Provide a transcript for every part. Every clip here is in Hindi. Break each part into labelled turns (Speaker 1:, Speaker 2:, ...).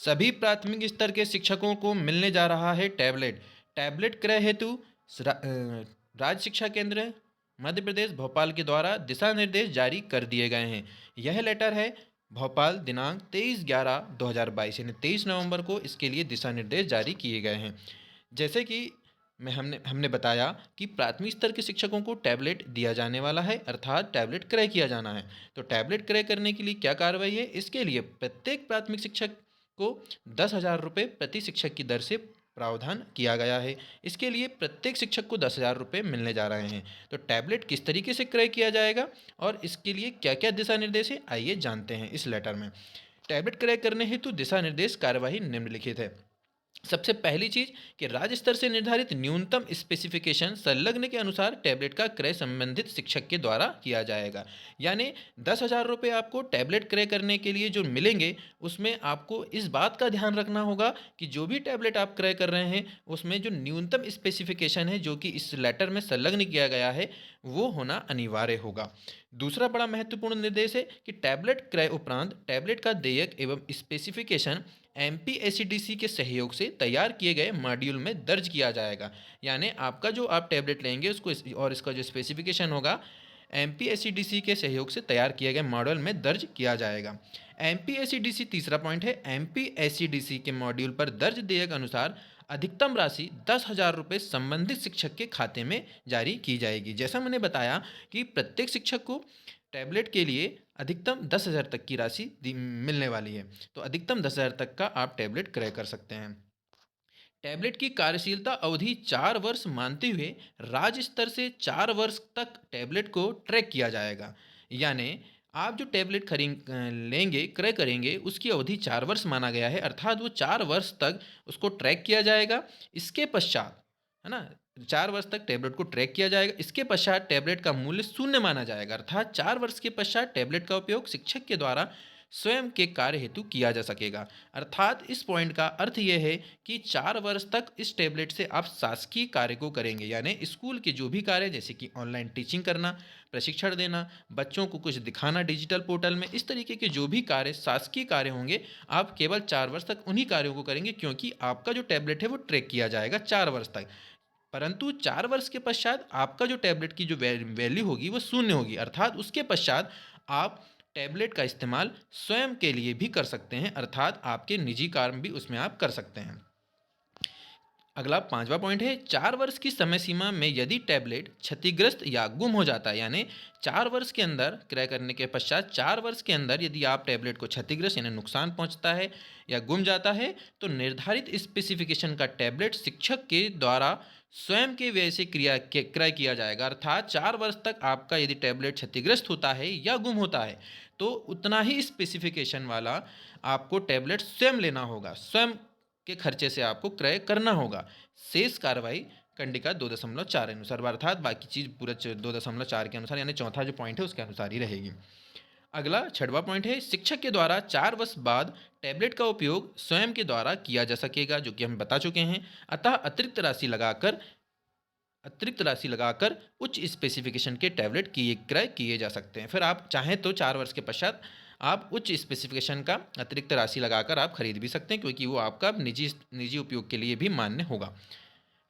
Speaker 1: सभी प्राथमिक स्तर के शिक्षकों को मिलने जा रहा है टैबलेट। टैबलेट क्रय हेतु राज्य शिक्षा केंद्र मध्य प्रदेश भोपाल के द्वारा दिशा निर्देश जारी कर दिए गए हैं। यह लेटर है भोपाल दिनांक 23/11/2022 यानी 23 नवंबर को इसके लिए दिशा निर्देश जारी किए गए हैं। जैसे कि मैं हमने हमने बताया कि प्राथमिक स्तर के शिक्षकों को टैबलेट दिया जाने वाला है, अर्थात टैबलेट क्रय किया जाना है। तो टैबलेट क्रय करने के लिए क्या कार्रवाई है? इसके लिए प्रत्येक प्राथमिक शिक्षक को 10,000 रुपये प्रति शिक्षक की दर से प्रावधान किया गया है। इसके लिए प्रत्येक शिक्षक को 10,000 रुपये मिलने जा रहे हैं। तो टैबलेट किस तरीके से क्रय किया जाएगा और इसके लिए क्या क्या दिशा निर्देश है, आइए जानते हैं इस लेटर में। टैबलेट क्रय करने हेतु दिशा निर्देश कार्यवाही निम्नलिखित है। सबसे पहली चीज कि राज्य स्तर से निर्धारित न्यूनतम स्पेसिफिकेशन संलग्न के अनुसार टैबलेट का क्रय संबंधित शिक्षक के द्वारा किया जाएगा। यानी 10,000 रुपये आपको टैबलेट क्रय करने के लिए जो मिलेंगे, उसमें आपको इस बात का ध्यान रखना होगा कि जो भी टैबलेट आप क्रय कर रहे हैं उसमें जो न्यूनतम स्पेसिफिकेशन है जो कि इस लेटर में संलग्न किया गया है वो होना अनिवार्य होगा। दूसरा बड़ा महत्वपूर्ण निर्देश है कि टैबलेट क्रय उपरांत टैबलेट का देयक एवं स्पेसिफिकेशन एमपीएसीडीसी के सहयोग से तैयार किए गए मॉड्यूल में दर्ज किया जाएगा। यानी आपका जो आप टैबलेट लेंगे उसको और इसका जो स्पेसिफिकेशन होगा एमपीएसीडीसी के सहयोग से तैयार किए गए मॉड्यूल में दर्ज किया जाएगा। एमपीएसीडीसी तीसरा पॉइंट है, एमपीएसीडीसी के मॉड्यूल पर दर्ज देयक अनुसार अधिकतम राशि 10,000 रुपये संबंधित शिक्षक के खाते में जारी की जाएगी। जैसा मैंने बताया कि प्रत्येक शिक्षक को टैबलेट के लिए अधिकतम 10,000 तक की राशि मिलने वाली है। तो अधिकतम 10,000 तक का आप टैबलेट क्रय कर सकते हैं। टैबलेट की कार्यशीलता अवधि 4 वर्ष मानते हुए राज्य स्तर से 4 वर्ष तक टैबलेट को ट्रैक किया जाएगा। यानी आप जो टैबलेट खरीद लेंगे क्रय करेंगे उसकी अवधि 4 वर्ष माना गया है, अर्थात वो 4 वर्ष तक उसको ट्रैक किया जाएगा। इसके पश्चात है ना, 4 वर्ष तक टैबलेट को ट्रैक किया जाएगा। इसके पश्चात टैबलेट का मूल्य शून्य माना जाएगा, अर्थात 4 वर्ष के पश्चात टैबलेट का उपयोग शिक्षक के द्वारा स्वयं के कार्य हेतु किया जा सकेगा। अर्थात इस पॉइंट का अर्थ यह है कि 4 वर्ष तक इस टैबलेट से आप शासकीय कार्य को करेंगे, यानी स्कूल के जो भी कार्य जैसे कि ऑनलाइन टीचिंग करना, प्रशिक्षण देना, बच्चों को कुछ दिखाना डिजिटल पोर्टल में, इस तरीके के जो भी कार्य शासकीय कार्य होंगे आप केवल 4 वर्ष तक उन्हीं कार्यों को करेंगे, क्योंकि आपका जो टैबलेट है वो ट्रैक किया जाएगा 4 वर्ष तक। परंतु 4 वर्ष के पश्चात आपका जो टैबलेट की जो वैल्यू होगी वो शून्य होगी, अर्थात उसके पश्चात आप टैबलेट का इस्तेमाल स्वयं के लिए भी कर सकते हैं, अर्थात आपके निजी काम भी उसमें आप कर सकते हैं। अगला 5वां पॉइंट है, 4 वर्ष की समय सीमा में यदि टैबलेट क्षतिग्रस्त या गुम हो जाता है, यानी 4 वर्ष के अंदर क्रय करने के पश्चात 4 वर्ष के अंदर यदि आप टैबलेट को क्षतिग्रस्त यानी नुकसान पहुंचता है या गुम जाता है तो निर्धारित स्पेसिफिकेशन का टैबलेट शिक्षक के द्वारा स्वयं के व्यय से क्रय किया जाएगा। अर्थात 4 वर्ष तक आपका यदि टैबलेट क्षतिग्रस्त होता है या गुम होता है तो उतना ही स्पेसिफिकेशन वाला आपको टैबलेट स्वयं लेना होगा, स्वयं के खर्चे से आपको क्रय करना होगा। शेष कार्रवाई कंडिका 2.4 अनुसार, अर्थात बाकी चीज पूरा 2.4 के अनुसार, यानी चौथा जो पॉइंट है उसके अनुसार ही रहेगी। अगला 6वां पॉइंट है, शिक्षक के द्वारा 4 वर्ष बाद टैबलेट का उपयोग स्वयं के द्वारा किया जा सकेगा, जो कि हम बता चुके हैं। अतः अतिरिक्त राशि लगाकर उच्च स्पेसिफिकेशन के टैबलेट क्रय किए जा सकते हैं। फिर आप चाहें तो 4 वर्ष के पश्चात आप उच्च स्पेसिफिकेशन का अतिरिक्त राशि लगाकर आप खरीद भी सकते हैं, क्योंकि वो आपका निजी उपयोग के लिए भी मान्य होगा।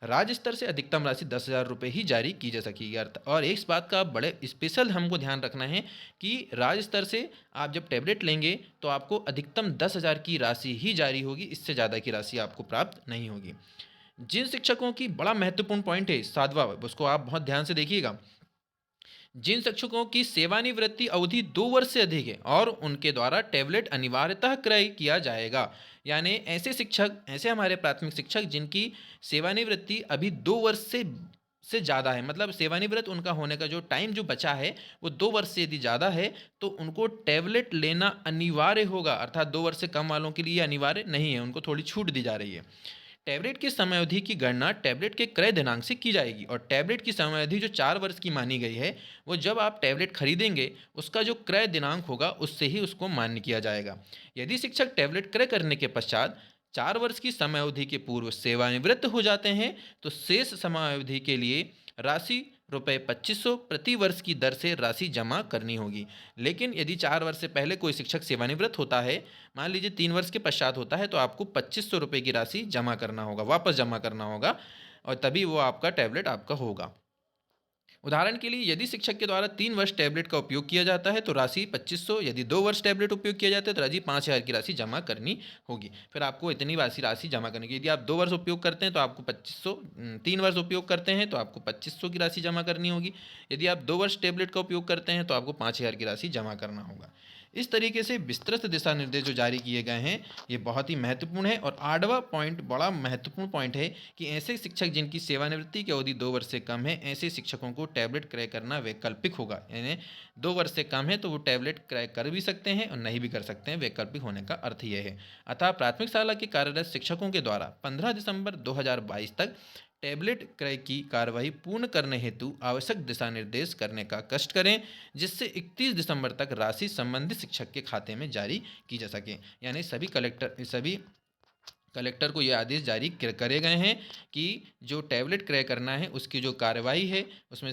Speaker 1: राज्य स्तर से अधिकतम राशि 10,000 रुपये ही जारी की जा सकेगी। और एक बात का बड़े स्पेशल हमको ध्यान रखना है कि राज्य स्तर से आप जब टैबलेट लेंगे तो आपको अधिकतम 10,000 की राशि ही जारी होगी, इससे ज़्यादा की राशि आपको प्राप्त नहीं होगी। जिन शिक्षकों की बड़ा महत्वपूर्ण पॉइंट है 7वां, उसको आप बहुत ध्यान से देखिएगा। जिन शिक्षकों की सेवानिवृत्ति अवधि 2 वर्ष से अधिक है और उनके द्वारा टैबलेट अनिवार्यतः क्रय किया जाएगा। यानी ऐसे हमारे प्राथमिक शिक्षक जिनकी सेवानिवृत्ति अभी 2 वर्ष से ज़्यादा है, मतलब सेवानिवृत्त उनका होने का जो टाइम जो बचा है वो 2 वर्ष से यदि ज़्यादा है तो उनको टैबलेट लेना अनिवार्य होगा, अर्थात 2 वर्ष से कम वालों के लिए अनिवार्य नहीं है, उनको थोड़ी छूट दी जा रही है। टैबलेट की समयावधि की गणना टैबलेट के क्रय दिनांक से की जाएगी और टैबलेट की समयावधि जो 4 वर्ष की मानी गई है वो जब आप टैबलेट खरीदेंगे उसका जो क्रय दिनांक होगा उससे ही उसको मान्य किया जाएगा। यदि शिक्षक टैबलेट क्रय करने के पश्चात 4 वर्ष की समयावधि के पूर्व सेवानिवृत्त हो जाते हैं तो शेष समयावधि के लिए राशि रुपये 2500 प्रति वर्ष की दर से राशि जमा करनी होगी। लेकिन यदि 4 वर्ष से पहले कोई शिक्षक सेवानिवृत्त होता है, मान लीजिए 3 वर्ष के पश्चात होता है, तो आपको 2500 रुपये की राशि जमा करना होगा, वापस जमा करना होगा, और तभी वो आपका टैबलेट आपका होगा। उदाहरण के लिए यदि शिक्षक के द्वारा 3 वर्ष टैबलेट का उपयोग किया जाता है तो राशि 2500, यदि 2 वर्ष टैबलेट उपयोग किया जाता है तो राशि 5000 की राशि जमा करनी होगी। फिर आपको इतनी राशि जमा करनी होगी। यदि आप 2 वर्ष उपयोग करते हैं तो आपको 2500, 3 वर्ष उपयोग करते हैं तो आपको 2500 की राशि जमा करनी होगी। यदि आप 2 वर्ष टैबलेट का उपयोग करते हैं तो आपको 5000 की राशि जमा करना होगा। इस तरीके से विस्तृत दिशा निर्देश जो जारी किए गए हैं ये बहुत ही महत्वपूर्ण है। और 8वां पॉइंट बड़ा महत्वपूर्ण पॉइंट है कि ऐसे शिक्षक जिनकी सेवानिवृत्ति की अवधि 2 वर्ष से कम है, ऐसे शिक्षकों को टैबलेट क्रय करना वैकल्पिक होगा। यानी 2 वर्ष से कम है तो वो टैबलेट क्रय कर भी सकते हैं और नहीं भी कर सकते हैं। वैकल्पिक होने का अर्थ यह है। अतः प्राथमिक शाला के कार्यरत शिक्षकों के द्वारा 15 दिसंबर 2022 तक टैबलेट क्रय की कार्यवाही पूर्ण करने हेतु आवश्यक दिशा निर्देश करने का कष्ट करें, जिससे 31 दिसंबर तक राशि संबंधित शिक्षक के खाते में जारी की जा सके। यानी सभी कलेक्टर को ये आदेश जारी करे गए हैं कि जो टैबलेट क्रय करना है उसकी जो कार्यवाही है उसमें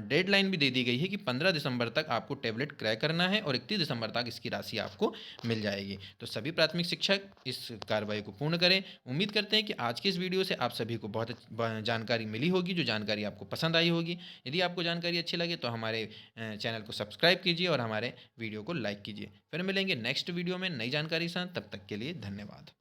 Speaker 1: डेडलाइन भी दे दी गई है कि 15 दिसंबर तक आपको टैबलेट क्रय करना है और 31 दिसंबर तक इसकी राशि आपको मिल जाएगी। तो सभी प्राथमिक शिक्षक इस कार्रवाई को पूर्ण करें। उम्मीद करते हैं कि आज की इस वीडियो से आप सभी को बहुत जानकारी मिली होगी, जो जानकारी आपको पसंद आई होगी। यदि आपको जानकारी अच्छी लगे तो हमारे चैनल को सब्सक्राइब कीजिए और हमारे वीडियो को लाइक कीजिए। फिर मिलेंगे नेक्स्ट वीडियो में नई जानकारी के साथ। तब तक के लिए धन्यवाद।